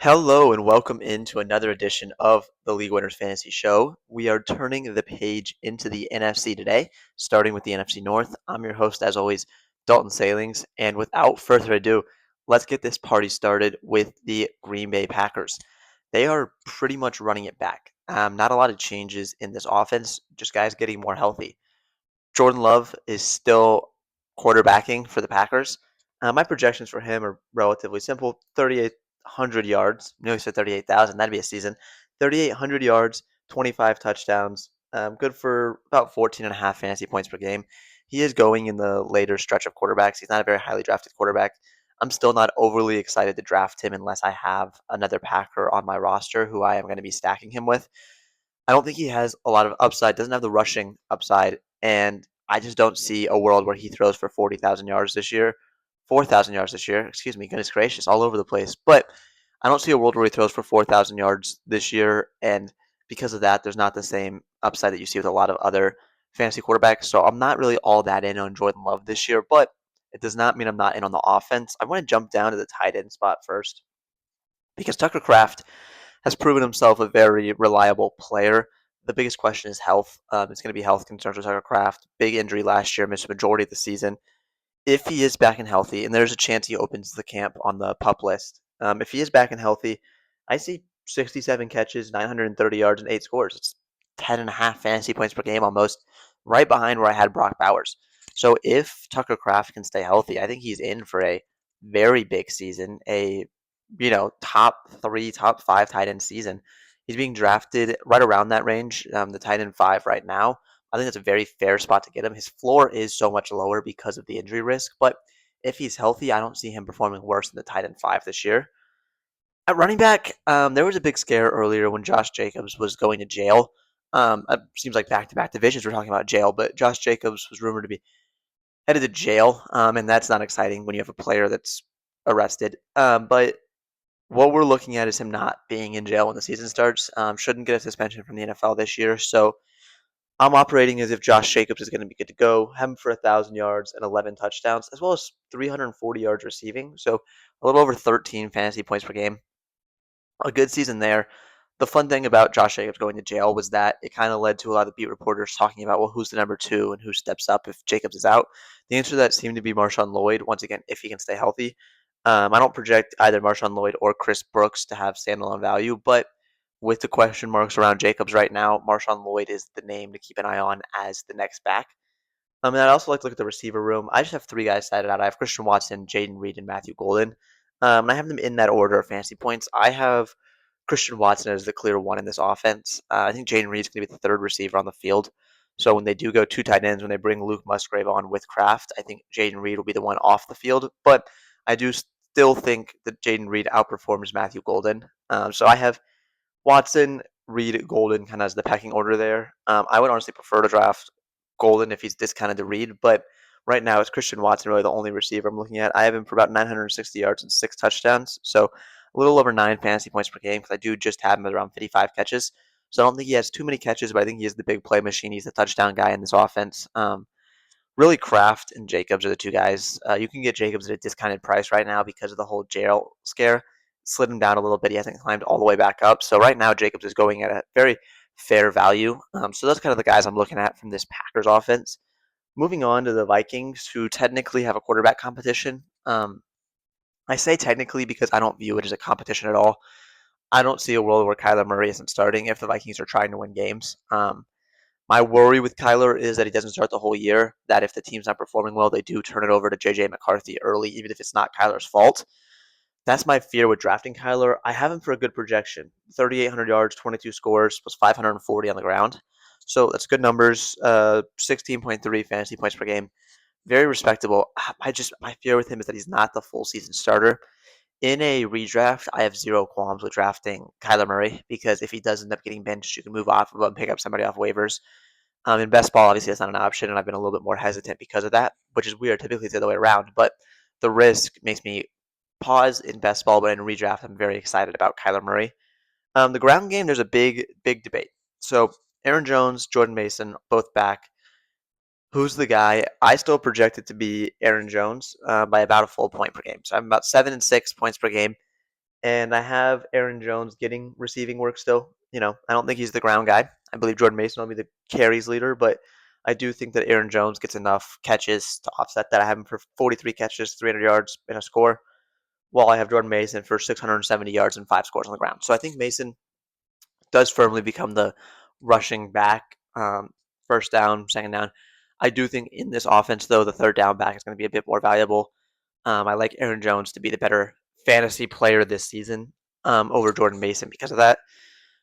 Hello and welcome into another edition of the League Winners Fantasy Show. We are turning the page into the NFC today, starting with the NFC North. I'm your host, as always, Dalton Salings. And without further ado, let's get this party started with the Green Bay Packers. They are pretty much running it back. Not a lot of changes in this offense, just guys getting more healthy. Jordan Love is still quarterbacking for the Packers. My projections for him are relatively simple: 3,800 yards. No, he said 38,000. That'd be a season. 3,800 yards, 25 touchdowns. Good for about 14 and a half fantasy points per game. He is going in the later stretch of quarterbacks. He's not a very highly drafted quarterback. I'm still not overly excited to draft him unless I have another Packer on my roster who I am going to be stacking him with. I don't think he has a lot of upside, doesn't have the rushing upside, and I just don't see a world where he throws for 40,000 yards this year, 4,000 yards this year, excuse me, goodness gracious, all over the place. But I don't see a world where he throws for 4,000 yards this year, and because of that, there's not the same upside that you see with a lot of other fantasy quarterbacks. So I'm not really all that in on Jordan Love this year, but it does not mean I'm not in on the offense. I want to jump down to the tight end spot first because Tucker Kraft has proven himself a very reliable player. The biggest question is health. It's going to be health concerns with Tucker Kraft. Big injury last year, missed a majority of the season. If he is back and healthy, and there's a chance he opens the camp on the pup list, if he is back and healthy, I see 67 catches, 930 yards, and 8 scores. It's 10 and a half fantasy points per game almost, right behind where I had Brock Bowers. So if Tucker Kraft can stay healthy, I think he's in for a very big season, a top three, top five tight end season. He's being drafted right around that range, the tight end five right now. I think that's a very fair spot to get him. His floor is so much lower because of the injury risk, but if he's healthy, I don't see him performing worse than the tight end five this year. At running back, there was a big scare earlier when Josh Jacobs was going to jail. It seems like back-to-back divisions we're talking about jail, but Josh Jacobs was rumored to be headed to jail, and that's not exciting when you have a player that's arrested. But what we're looking at is him not being in jail when the season starts. Shouldn't get a suspension from the NFL this year, so I'm operating as if Josh Jacobs is going to be good to go. Have him for 1,000 yards and 11 touchdowns, as well as 340 yards receiving. So a little over 13 fantasy points per game. A good season there. The fun thing about Josh Jacobs going to jail was that it kind of led to a lot of the beat reporters talking about, well, who's the number two and who steps up if Jacobs is out. The answer to that seemed to be Marshawn Lloyd, once again, if he can stay healthy. I don't project either Marshawn Lloyd or Chris Brooks to have standalone value, but with the question marks around Jacobs right now, Marshawn Lloyd is the name to keep an eye on as the next back. And I'd also like to look at the receiver room. I just have three guys cited out. I have Christian Watson, Jaden Reed, and Matthew Golden. And I have them in that order of fantasy points. I have Christian Watson as the clear one in this offense. I think Jaden Reed is going to be the third receiver on the field. So when they do go two tight ends, when they bring Luke Musgrave on with Kraft, I think Jaden Reed will be the one off the field. But I do still think that Jaden Reed outperforms Matthew Golden. So I have Watson, Reed, Golden kind of as the pecking order there. I would honestly prefer to draft Golden if he's discounted to Reed, but right now it's Christian Watson really the only receiver I'm looking at. I have him for about 960 yards and 6 touchdowns, so a little over 9 fantasy points per game because I do just have him at around 55 catches. So I don't think he has too many catches, but I think he is the big play machine. He's the touchdown guy in this offense. Really, Kraft and Jacobs are the two guys. You can get Jacobs at a discounted price right now because of the whole jail scare. Slid him down a little bit. He hasn't climbed all the way back up. So right now, Jacobs is going at a very fair value. So those kind of the guys I'm looking at from this Packers offense. Moving on to the Vikings, who technically have a quarterback competition. I say technically because I don't view it as a competition at all. I don't see a world where Kyler Murray isn't starting if the Vikings are trying to win games. My worry with Kyler is that he doesn't start the whole year, that if the team's not performing well, they do turn it over to J.J. McCarthy early, even if it's not Kyler's fault. That's my fear with drafting Kyler. I have him for a good projection. 3,800 yards, 22 scores, plus 540 on the ground. So that's good numbers. 16.3 fantasy points per game. Very respectable. My fear with him is that he's not the full season starter. In a redraft, I have zero qualms with drafting Kyler Murray because if he does end up getting benched, you can move off of him, pick up somebody off waivers. In best ball, obviously, that's not an option, and I've been a little bit more hesitant because of that, which is weird. Typically, it's the other way around, but the risk makes me pause in best ball, but in redraft, I'm very excited about Kyler Murray. The ground game, there's a big debate. So Aaron Jones, Jordan Mason, both back. Who's the guy? I still project it to be Aaron Jones by about a full point per game. So I'm about 7 and 6 points per game. and I have Aaron Jones getting receiving work still. I don't think he's the ground guy. I believe Jordan Mason will be the carries leader, but I do think that Aaron Jones gets enough catches to offset that. I have him for 43 catches, 300 yards, and a score, while I have Jordan Mason for 670 yards and 5 scores on the ground. So I think Mason does firmly become the rushing back, first down, second down. I do think in this offense, though, the third down back is going to be a bit more valuable. I like Aaron Jones to be the better fantasy player this season over Jordan Mason because of that.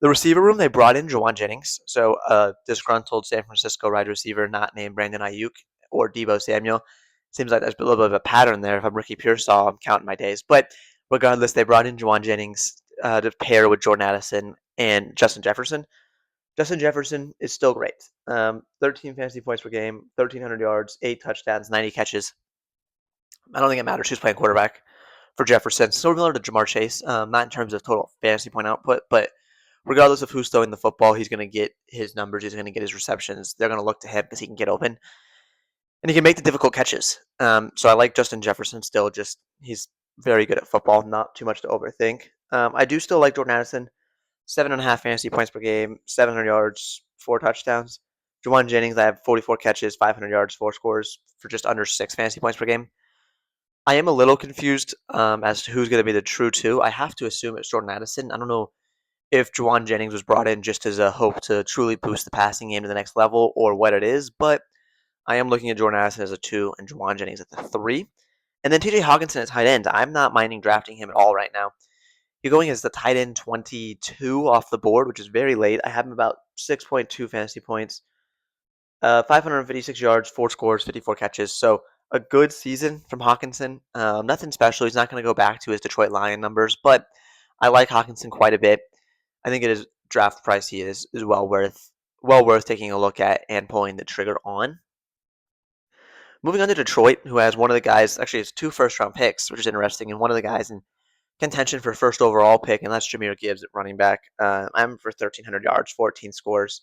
The receiver room, they brought in Juwan Jennings, so a disgruntled San Francisco wide receiver not named Brandon Ayuk or Deebo Samuel. Seems like there's a little bit of a pattern there. If I'm Ricky Pearsall, I'm counting my days. But regardless, they brought in Juwan Jennings to pair with Jordan Addison and Justin Jefferson. Justin Jefferson is still great. 13 fantasy points per game, 1,300 yards, 8 touchdowns, 90 catches. I don't think it matters who's playing quarterback for Jefferson. Similar to Jamar Chase, not in terms of total fantasy point output, but regardless of who's throwing the football, he's going to get his numbers. He's going to get his receptions. They're going to look to him because he can get open and he can make the difficult catches. So I like Justin Jefferson still. Just he's very good at football. Not too much to overthink. I do still like Jordan Addison. 7.5 fantasy points per game, 700 yards, 4 touchdowns. Juwan Jennings, I have 44 catches, 500 yards, 4 scores for just under 6 fantasy points per game. I am a little confused as to who's going to be the true two. I have to assume it's Jordan Addison. I don't know if Juwan Jennings was brought in just as a hope to truly boost the passing game to the next level or what it is, but I am looking at Jordan Addison as a 2 and Juwan Jennings at the 3. And then TJ Hawkinson at tight end. I'm not minding drafting him at all right now. You're going as the tight end 22 off the board, which is very late. I have him about 6.2 fantasy points, 556 yards, 4 scores, 54 catches. So a good season from Hawkinson. Nothing special. He's not going to go back to his Detroit Lion numbers, but I like Hawkinson quite a bit. I think it is draft price he is well worth taking a look at and pulling the trigger on. Moving on to Detroit, who has one of the guys, actually has 2 first-round picks, which is interesting, and one of the guys in contention for first overall pick, and that's Jahmyr Gibbs at running back. I'm for 1,300 yards, 14 scores,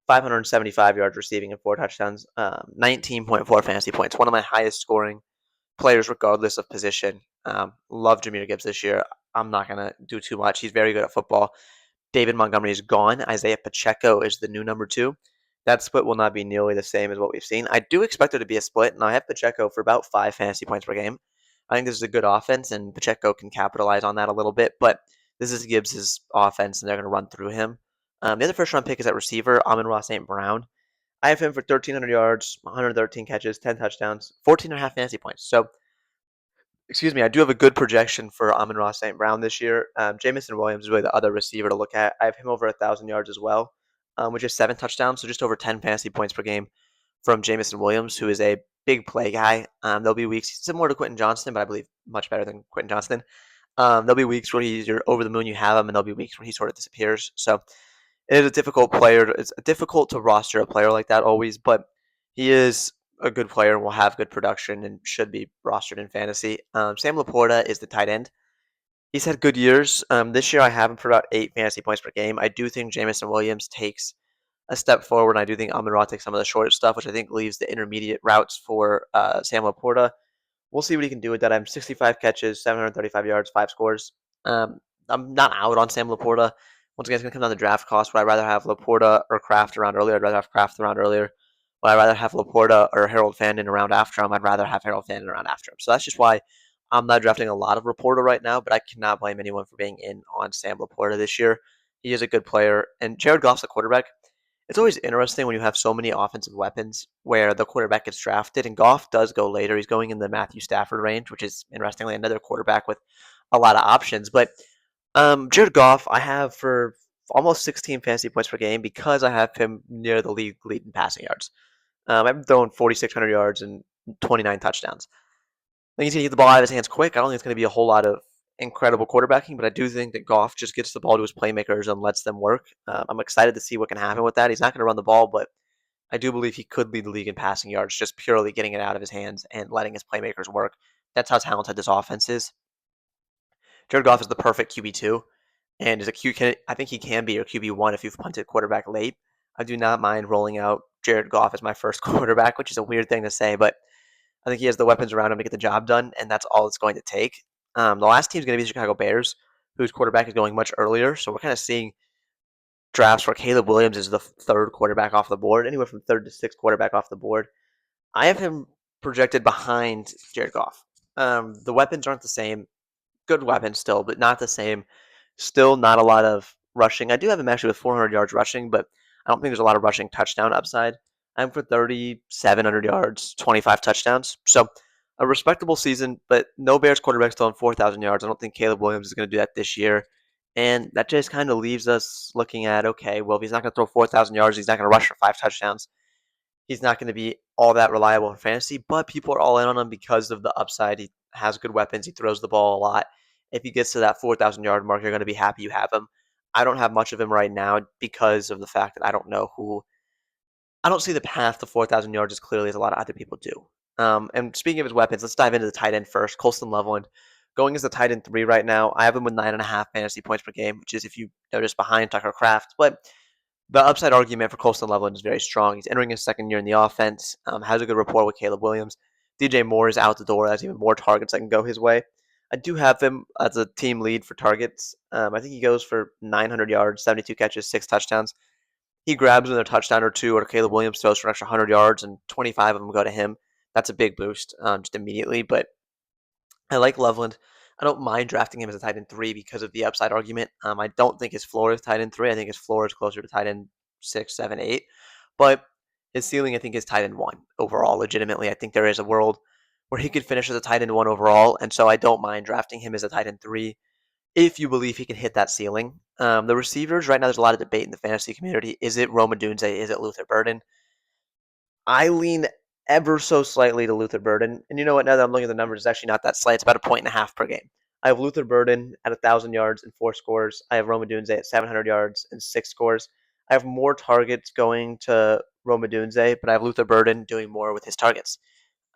575 yards receiving, and 4 touchdowns, 19.4 fantasy points. One of my highest scoring players, regardless of position. Love Jahmyr Gibbs this year. I'm not going to do too much. He's very good at football. David Montgomery is gone. Isaiah Pacheco is the new number 2. That split will not be nearly the same as what we've seen. I do expect there to be a split, and I have Pacheco for about 5 fantasy points per game. I think this is a good offense, and Pacheco can capitalize on that a little bit, but this is Gibbs' offense, and they're going to run through him. The other first-round pick is at receiver, Amon-Ra St. Brown. I have him for 1,300 yards, 113 catches, 10 touchdowns, 14.5 fantasy points. So, excuse me, I do have a good projection for Amon-Ra St. Brown this year. Jamison Williams is really the other receiver to look at. I have him over 1,000 yards as well, which is 7 touchdowns, so just over 10 fantasy points per game from Jamison Williams, who is a big play guy. There'll be weeks similar to Quentin Johnston, but I believe much better than Quentin Johnston. There'll be weeks where you're over the moon, you have him, and there'll be weeks where he sort of disappears. So it is a difficult player. It's difficult to roster a player like that always, but he is a good player and will have good production and should be rostered in fantasy. Sam Laporta is the tight end. He's had good years. This year I have him for about 8 fantasy points per game. I do think Jamison Williams takes a step forward. I do think Amon-Ra takes some of the short stuff, which I think leaves the intermediate routes for Sam Laporta. We'll see what he can do with that. I'm 65 catches, 735 yards, 5 scores. I'm not out on Sam Laporta. Once again, it's going to come down to draft cost. Would I rather have Laporta or Kraft around earlier? I'd rather have Kraft around earlier. Would I rather have Laporta or Harold Fandon around after him? I'd rather have Harold Fandon around after him. So that's just why I'm not drafting a lot of Laporta right now, but I cannot blame anyone for being in on Sam Laporta this year. He is a good player. And Jared Goff's the quarterback. It's always interesting when you have so many offensive weapons where the quarterback gets drafted, and Goff does go later. He's going in the Matthew Stafford range, which is interestingly another quarterback with a lot of options. But Jared Goff, I have for almost 16 fantasy points per game because I have him near the league lead in passing yards. I've thrown 4,600 yards and 29 touchdowns. I think he's going to get the ball out of his hands quick. I don't think it's going to be a whole lot of incredible quarterbacking, but I do think that Goff just gets the ball to his playmakers and lets them work. I'm excited to see what can happen with that. He's not going to run the ball, but I do believe he could lead the league in passing yards, just purely getting it out of his hands and letting his playmakers work. That's how talented this offense is. Jared Goff is the perfect QB2, and is I think he can be your QB1 if you've punted quarterback late. I do not mind rolling out Jared Goff as my first quarterback, which is a weird thing to say, but I think he has the weapons around him to get the job done, and that's all it's going to take. The last team is going to be the Chicago Bears, whose quarterback is going much earlier. So we're kind of seeing drafts where Caleb Williams is the third quarterback off the board, anywhere from third to sixth quarterback off the board. I have him projected behind Jared Goff. The weapons aren't the same. Good weapons still, but not the same. Still not a lot of rushing. I do have him actually with 400 yards rushing, but I don't think there's a lot of rushing touchdown upside. I'm for 3,700 yards, 25 touchdowns. So a respectable season, but no Bears quarterback still on 4,000 yards. I don't think Caleb Williams is going to do that this year. And that just kind of leaves us looking at, okay, well, if he's not going to throw 4,000 yards, he's not going to rush for 5 touchdowns. He's not going to be all that reliable in fantasy, but people are all in on him because of the upside. He has good weapons. He throws the ball a lot. If he gets to that 4,000 yard mark, you're going to be happy you have him. I don't have much of him right now because of the fact that I don't know who. I don't see the path to 4,000 yards as clearly as a lot of other people do. And speaking of his weapons, let's dive into the tight end first. Colston Loveland going as the tight end 3 right now. I have him with 9.5 fantasy points per game, which is, if you notice, behind Tucker Kraft. But the upside argument for Colston Loveland is very strong. He's entering his second year in the offense, has a good rapport with Caleb Williams. DJ Moore is out the door. Has even more targets that can go his way. I do have him as a team lead for targets. I think he goes for 900 yards, 72 catches, 6 touchdowns. He grabs another touchdown or two, or Caleb Williams throws for an extra 100 yards, and 25 of them go to him. That's a big boost just immediately. But I like Loveland. I don't mind drafting him as a tight end 3 because of the upside argument. I don't think his floor is tight end 3. I think his floor is closer to tight end 6, 7, 8. But his ceiling, I think, is tight end 1 overall. Legitimately, I think there is a world where he could finish as a tight end 1 overall. And so I don't mind drafting him as a tight end 3 if you believe he can hit that ceiling. The receivers, right now, there's a lot of debate in the fantasy community. Is it Rome Odunze? Is it Luther Burden? I lean ever so slightly to Luther Burden. And you know what? Now that I'm looking at the numbers, it's actually not that slight. It's about a point and a half per game. I have Luther Burden at 1,000 yards and 4 scores. I have Roma Dunze at 700 yards and 6 scores. I have more targets going to Roma Dunze, but I have Luther Burden doing more with his targets.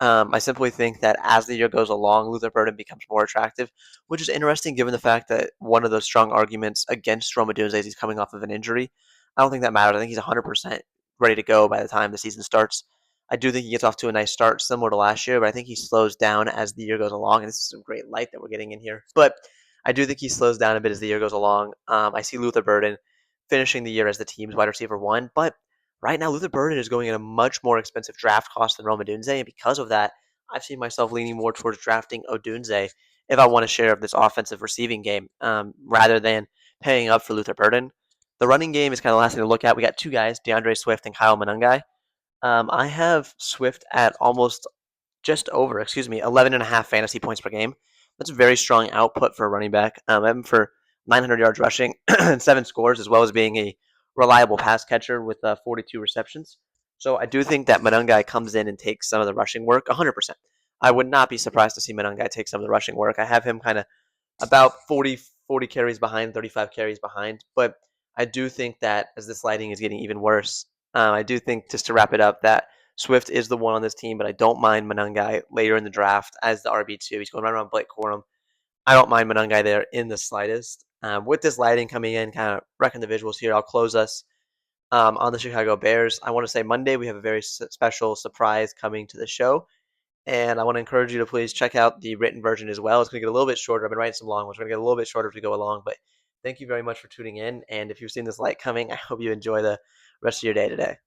I simply think that as the year goes along, Luther Burden becomes more attractive, which is interesting given the fact that one of the strong arguments against Roma Dunze is he's coming off of an injury. I don't think that matters. I think he's 100% ready to go by the time the season starts. I do think he gets off to a nice start, similar to last year, but I think he slows down as the year goes along. And this is some great light that we're getting in here. But I do think he slows down a bit as the year goes along. I see Luther Burden finishing the year as the team's wide receiver 1, but right now Luther Burden is going at a much more expensive draft cost than Roma Dunze, and because of that, I've seen myself leaning more towards drafting Odunze if I want a share of this offensive receiving game, rather than paying up for Luther Burden. The running game is kind of the last thing to look at. We got 2 guys, DeAndre Swift and Kyle Monangai. I have Swift at just over, 11 and a half fantasy points per game. That's a very strong output for a running back. I have him for 900 yards rushing and 7 scores, as well as being a reliable pass catcher with 42 receptions. So I do think that Monangai comes in and takes some of the rushing work 100%. I would not be surprised to see Monangai take some of the rushing work. I have him kind of about 40 carries behind, 35 carries behind. But I do think that as this lighting is getting even worse, I do think, just to wrap it up, that Swift is the one on this team, but I don't mind Monangai later in the draft as the RB2. He's going right around Blake Corum. I don't mind Monangai there in the slightest. With this lighting coming in, kind of wrecking the visuals here, I'll close us on the Chicago Bears. I want to say Monday we have a very special surprise coming to the show. And I want to encourage you to please check out the written version as well. It's going to get a little bit shorter. I've been writing some long ones. We're going to get a little bit shorter as we go along. But thank you very much for tuning in. And if you've seen this light coming, I hope you enjoy the rest of your day today.